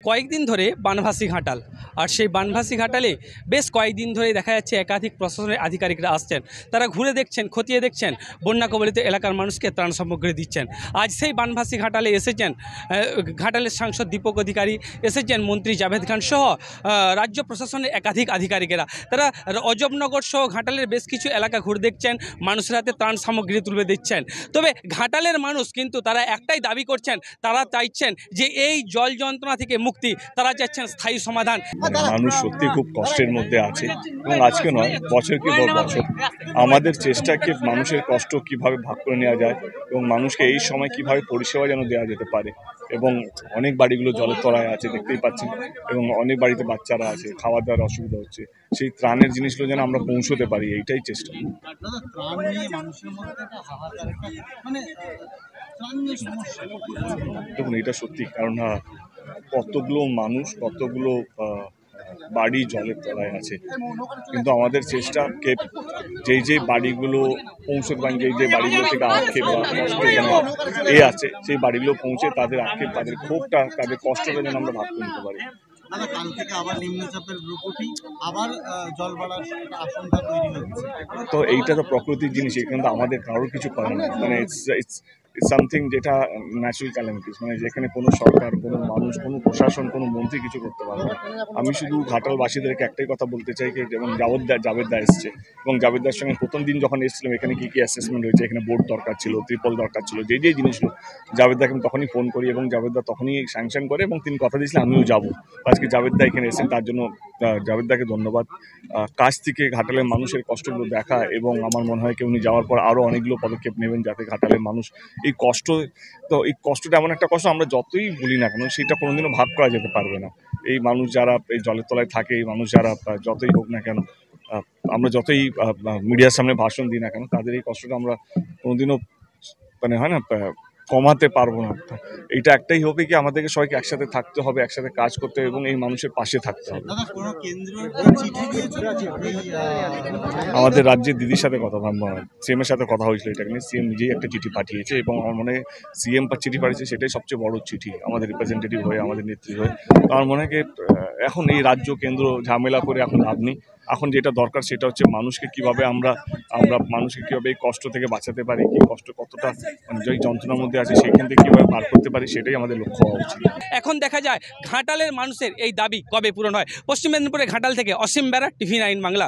কয়েকদিন ধরে বানভাসী ঘাটাল, আর সেই বানভাসী ঘাটালে বেশ কয়েকদিন ধরে দেখা যাচ্ছে একাধিক প্রশাসনের আধিকারিকরা আসছেন, তারা ঘুরে দেখছেন, খতিয়ে দেখছেন, বন্যা কবলিত এলাকার মানুষকে ত্রাণ সামগ্রী দিচ্ছেন। আজ সেই বানভাসী ঘাটালে এসেছেন ঘাটালের সাংসদ দীপক অধিকারী, এসেছেন মন্ত্রী জাভেদ খান সহ রাজ্য প্রশাসনের একাধিক আধিকারিকেরা। তারা অজবনগর সহ ঘাটালের বেশ কিছু এলাকা ঘুরে দেখছেন, মানুষের হাতে ত্রাণ সামগ্রী তুলে দিচ্ছেন। তবে ঘাটালের মানুষ কিন্তু তারা একটাই দাবি করছেন, তারা চাইছেন যে এই জল যন্ত্রণা থেকে মুক্তি, তারা চাইছেন স্থায়ী সমাধান। মানুষ সত্যি খুব কষ্টের মধ্যে আছে এবং আজকে নয়, বছর কি বছর আমাদের চেষ্টাকে মানুষের কষ্ট কিভাবে ভাগ করে নেওয়া যায় এবং মানুষকে এই সময় কিভাবে পরিষেবা যেন দেওয়া যেতে পারে। এবং অনেক বাড়িগুলো জলের তলায় আছে, দেখতেই পাচ্ছেন, এবং অনেক বাড়িতে বাচ্চারা আছে, খাওয়া দাওয়ার অসুবিধা হচ্ছে। সেই ত্রাণের জিনিসগুলো যেন আমরা পৌঁছতে পারি, এইটাই চেষ্টা। দেখুন, এটা সত্যি, কারণ কতগুলো মানুষ, কতগুলো বাড়ি জলের তলায় আছে, কিন্তু আমাদের চেষ্টাকে যেই বাড়িগুলো পৌঁছতে পারেন, যেই বাড়িগুলো থেকে আক্ষেপ বা কষ্ট আছে, সেই বাড়িগুলো পৌঁছে তাদের আক্ষেপ, তাদের ক্ষোভটা, তাদের কষ্টটা যেন আমরা ভাগ করে নিতে পারি। কাল থেকে আবার নিম্নচাপের গ্রুপটি আবার জল বাড়ার আশঙ্কা তৈরি হচ্ছে। তো এইটা তো প্রকৃতির জিনিস, এখানে তো আমাদের কারোর কিছু করার নেই। মানে ইটস সামথিং যেটা ন্যাচারাল ক্যালামিটিস, মানে যেখানে কোনো সরকার, কোনো মানুষ, কোনো প্রশাসন, কোনো মন্ত্রী কিছু করতে পারবে না। আমি শুধু ঘাটালবাসীদেরকে একটাই কথা বলতে চাই, যেমন জাভেদদা এসছে, এবং জাভেদদার সঙ্গে প্রথম দিন যখন এসেছিলাম, এখানে কী কী অ্যাসেসমেন্ট হয়েছে, এখানে বোর্ড দরকার ছিল, ত্রিপল দরকার ছিল, যেই জিনিসগুলো জাভেদদাকে আমি তখনই ফোন করি এবং জাভেদদা তখনই স্যাংশন করে, এবং তিনি কথা দিয়েছিলেন আমিও যাবো। আজকে জাভেদদা এখানে এসেছেন, তার জন্য জাভেদদাকে ধন্যবাদ। কাছ থেকে ঘাটালের মানুষের কষ্টগুলো দেখা, এবং আমার মনে হয় কি উনি যাওয়ার পর আরও অনেকগুলো পদক্ষেপ নেবেন যাতে ঘাটালের মানুষ এই কষ্ট, তো এই কষ্টটা এমন একটা কষ্ট আমরা যতই বলি না কেন সেটা কোনোদিনও ভাগ করা যেতে পারবে না। এই মানুষ যারা এই জলের তলায় থাকে, এই মানুষ যারা যতই হোক না কেন, আমরা যতই মিডিয়ার সামনে ভাষণ দিই না কেন, তাদের এই কষ্টটা আমরা কোনোদিনও মানে হয় না কমাতে পারবো না। এইটা একটাই হবে কি, আমাদেরকে সবাইকে একসাথে থাকতে হবে, একসাথে কাজ করতে হবে এবং এই মানুষের পাশে থাকতে হবে। আমাদের রাজ্যের দিদির সাথে কথা, সিএম এর সাথে কথা হয়েছিল এটা নিয়ে। সিএম নিজেই একটা চিঠি পাঠিয়েছে, এবং আমার মনে হয় সিএম চিঠি পাঠিয়েছে সেটাই সবচেয়ে বড় চিঠি আমাদের রিপ্রেজেন্টেটিভ হয়ে, আমাদের নেত্রী হয়ে। আমার মনে হয় এখন এই রাজ্য কেন্দ্র ঝামেলা করে এখন লাভ নেই। এখন যেটা দরকার সেটা হচ্ছে মানুষকে কিভাবে আমরা মানুষকে কীভাবে এই কষ্ট থেকে বাঁচাতে পারি, কি কষ্ট কতটা মানে যেই যন্ত্রণার মধ্যে আছে সেইখান থেকে কীভাবে পার করতে পারি, সেটাই আমাদের লক্ষ্য হওয়া উচিত। এখন দেখা যায় ঘাটালের মানুষের এই দাবি কবে পূরণ হয়। পশ্চিম মেদিনীপুরের ঘাটাল থেকে অসীম বেরা, TV9 বাংলা।